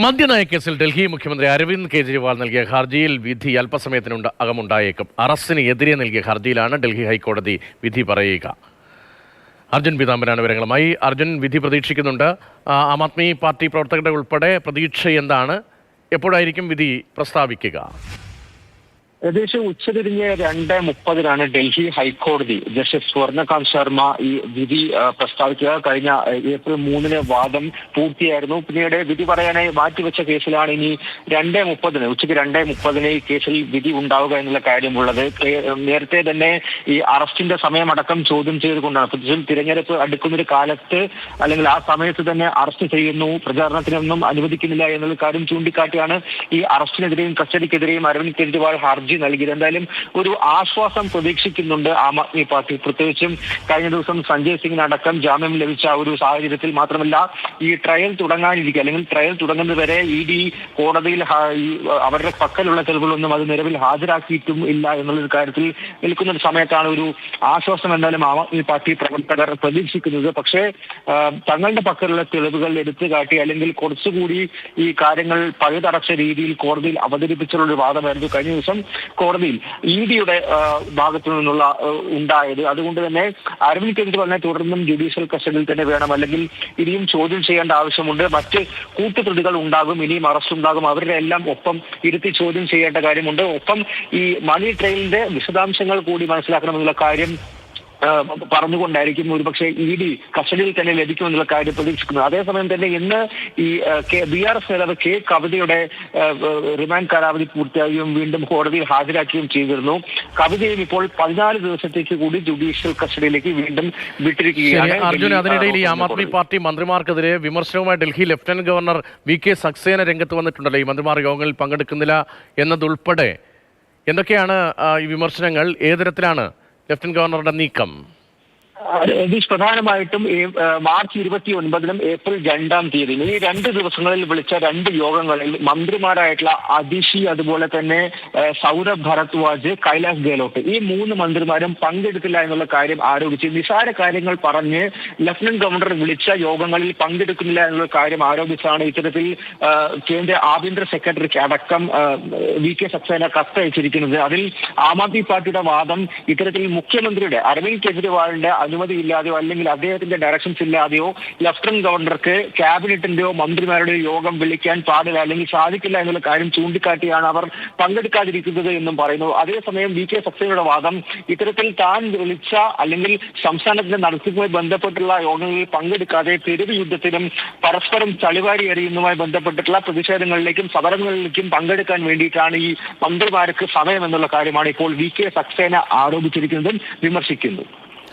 മദ്യനയക്കേസിൽ ഡൽഹി മുഖ്യമന്ത്രി അരവിന്ദ് കെജ്രിവാൾ നൽകിയ ഹർജിയിൽ വിധി അല്പസമയത്തിനകമുണ്ടായേക്കും. അറസ്റ്റിന് എതിരെ നൽകിയ ഹർജിയിലാണ് ഡൽഹി ഹൈക്കോടതി വിധി പറയുക. അർജുൻ പീതാംബരാണ് വിവരങ്ങളുമായി. അർജുൻ, വിധി പ്രതീക്ഷിക്കുന്നുണ്ട്. ആം ആദ്മി പാർട്ടി പ്രവർത്തകരുടെ ഉൾപ്പെടെ പ്രതീക്ഷ എന്താണ്? എപ്പോഴായിരിക്കും വിധി പ്രസ്താവിക്കുക? ഏകദേശം ഉച്ചതിരിഞ്ഞ് 2:30 ഡൽഹി ഹൈക്കോടതി ജസ്റ്റിസ് സ്വർണകാന്ത് ശർമ്മ ഈ വിധി പ്രസ്താവിക്കുക. കഴിഞ്ഞ ഏപ്രിൽ 3 വാദം പൂർത്തിയായിരുന്നു. പിന്നീട് വിധി പറയാനായി മാറ്റിവെച്ച കേസിലാണ് ഇനി 2:30 ഉച്ചയ്ക്ക് 2:30 ഈ കേസിൽ വിധി ഉണ്ടാവുക എന്നുള്ള കാര്യമുള്ളത്. നേരത്തെ തന്നെ ഈ അറസ്റ്റിന്റെ സമയമടക്കം ചോദ്യം ചെയ്തുകൊണ്ടാണ്, പ്രത്യേകിച്ചും തിരഞ്ഞെടുപ്പ് അടുക്കുന്നൊരു കാലത്ത് അല്ലെങ്കിൽ ആ സമയത്ത് തന്നെ അറസ്റ്റ് ചെയ്യുന്നു, പ്രചാരണത്തിനൊന്നും അനുവദിക്കുന്നില്ല എന്നുള്ള കാര്യം ചൂണ്ടിക്കാട്ടിയാണ് ഈ അറസ്റ്റിനെതിരെയും കസ്റ്റഡിക്കെതിരെയും അരവിന്ദ് കെജ്രിവാൾ ഹർജി നൽകിയത്. എന്തായാലും ഒരു ആശ്വാസം പ്രതീക്ഷിക്കുന്നുണ്ട് ആം ആദ്മി പാർട്ടി. പ്രത്യേകിച്ചും കഴിഞ്ഞ ദിവസം സഞ്ജയ് സിംഗിനടക്കം ജാമ്യം ലഭിച്ച ഒരു സാഹചര്യത്തിൽ മാത്രമല്ല, ഈ ട്രയൽ തുടങ്ങാനിരിക്കുക അല്ലെങ്കിൽ ട്രയൽ തുടങ്ങുന്നതുവരെ ED കോടതിയിൽ അവരുടെ പക്കലുള്ള തെളിവുകളൊന്നും അത് നിലവിൽ ഹാജരാക്കിയിട്ടും ഇല്ല എന്നുള്ളൊരു കാര്യത്തിൽ നിൽക്കുന്ന ഒരു സമയത്താണ് ഒരു ആശ്വാസം എന്തായാലും ആം ആദ്മി പാർട്ടി പ്രവർത്തകർ പ്രതീക്ഷിക്കുന്നത്. പക്ഷേ തങ്ങളുടെ പക്കലുള്ള തെളിവുകൾ എടുത്തു കാട്ടി അല്ലെങ്കിൽ കുറച്ചുകൂടി ഈ കാര്യങ്ങൾ പഴുതടച്ച രീതിയിൽ കോടതിയിൽ അവതരിപ്പിച്ചുള്ള ഒരു വാദമായിരുന്നു കഴിഞ്ഞ ദിവസം കോടതിയിൽ EDയുടെ ഭാഗത്തു നിന്നുള്ള ഉണ്ടായത്. അതുകൊണ്ട് തന്നെ അരവിന്ദ് കെജ്രിവാളിനെ തുടർന്നും ജുഡീഷ്യൽ കസ്റ്റഡിയിൽ തന്നെ വേണം, അല്ലെങ്കിൽ ഇനിയും ചോദ്യം ചെയ്യേണ്ട ആവശ്യമുണ്ട്. മറ്റ് കൂട്ടുപ്രതികൾ ഉണ്ടാകും, ഇനിയും അറസ്റ്റ് ഉണ്ടാകും, അവരുടെ എല്ലാം ഒപ്പം ഇരുത്തി ചോദ്യം ചെയ്യേണ്ട കാര്യമുണ്ട്. ഒപ്പം ഈ മണി ട്രെയിലിന്റെ വിശദാംശങ്ങൾ കൂടി മനസ്സിലാക്കണമെന്നുള്ള കാര്യം പറഞ്ഞുകൊണ്ടായിരിക്കും ഒരുപക്ഷെ ED കസ്റ്റഡിയിൽ തന്നെ ലഭിക്കുമെന്നുള്ള കാര്യം പ്രതീക്ഷിക്കുന്നത്. അതേസമയം തന്നെ ഇന്ന് ഈ BRS നേതാവ് K കവിതയുടെ റിമാൻഡ് കാലാവധി പൂർത്തിയാകുകയും വീണ്ടും കോടതിയിൽ ഹാജരാക്കുകയും ചെയ്തിരുന്നു. കവിതയും ഇപ്പോൾ 14 ദിവസത്തേക്ക് കൂടി ജുഡീഷ്യൽ കസ്റ്റഡിയിലേക്ക് വീണ്ടും വിട്ടിരിക്കുകയാണ്. അർജുൻ, അതിനിടയിൽ ഈ ആം ആദ്മി പാർട്ടി മന്ത്രിമാർക്കെതിരെ വിമർശനവുമായി Delhi lieutenant governor VK Saxena രംഗത്ത് വന്നിട്ടുണ്ടല്ലോ. ഈ മന്ത്രിമാർ യോഗങ്ങളിൽ പങ്കെടുക്കുന്നില്ല എന്നതുൾപ്പെടെ എന്തൊക്കെയാണ് ഈ വിമർശനങ്ങൾ? ഏത് തരത്തിലാണ് ലഫ്റ്റനന്റ് ഗവർണറുടെ നീക്കം? പ്രധാനമായിട്ടും മാർച്ച് 29 ഏപ്രിൽ 2 ഈ 2 ദിവസങ്ങളിൽ വിളിച്ച 2 യോഗങ്ങളിൽ മന്ത്രിമാരായിട്ടുള്ള അതിഷി, അതുപോലെ തന്നെ സൗരഭ് ഭരദ്വാജ്, കൈലാസ് ഗെഹ്ലോട്ട്, ഈ 3 മന്ത്രിമാരും പങ്കെടുത്തില്ല എന്നുള്ള കാര്യം ആരോപിച്ച് നിസാര കാര്യങ്ങൾ പറഞ്ഞ് ലഫ്റ്റനന്റ് ഗവർണർ വിളിച്ച യോഗങ്ങളിൽ പങ്കെടുക്കുന്നില്ല എന്നുള്ള കാര്യം ആരോപിച്ചാണ് ഇത്തരത്തിൽ കേന്ദ്ര ആഭ്യന്തര സെക്രട്ടറിക്ക് അടക്കം VK സക്സേന കത്തയച്ചിരിക്കുന്നത്. അതിൽ ആം ആദ്മി പാർട്ടിയുടെ വാദം ഇത്തരത്തിൽ മുഖ്യമന്ത്രിയുടെ അരവിന്ദ് കെജ്രിവാളിന്റെ അനുമതിയില്ലാതെയോ അല്ലെങ്കിൽ അദ്ദേഹത്തിന്റെ ഡയറക്ഷൻസ് ഇല്ലാതെയോ ലഫ്റ്റനന്റ് ഗവർണർക്ക് ക്യാബിനറ്റിന്റെയോ മന്ത്രിമാരുടെയോ യോഗം വിളിക്കാൻ പാടില്ല അല്ലെങ്കിൽ സാധിക്കില്ല എന്നുള്ള കാര്യം ചൂണ്ടിക്കാട്ടിയാണ് അവർ പങ്കെടുക്കാതിരിക്കുന്നത് എന്നും പറയുന്നു. അതേസമയം VK സക്സേനയുടെ വാദം ഇത്തരത്തിൽ താൻ വിളിച്ച അല്ലെങ്കിൽ സംസ്ഥാനത്തിന്റെ നടത്തിപ്പുമായി ബന്ധപ്പെട്ടുള്ള യോഗങ്ങളിൽ പങ്കെടുക്കാതെ തെരുവ് യുദ്ധത്തിനും പരസ്പരം ചളിവാരി എറിയുന്നതുമായി ബന്ധപ്പെട്ടിട്ടുള്ള പ്രതിഷേധങ്ങളിലേക്കും സമരങ്ങളിലേക്കും പങ്കെടുക്കാൻ വേണ്ടിയിട്ടാണ് ഈ മന്ത്രിമാർക്ക് സമയം എന്നുള്ള കാര്യമാണ് ഇപ്പോൾ VK സക്സേന ആരോപിച്ചിരിക്കുന്നതും വിമർശിക്കുന്നത്.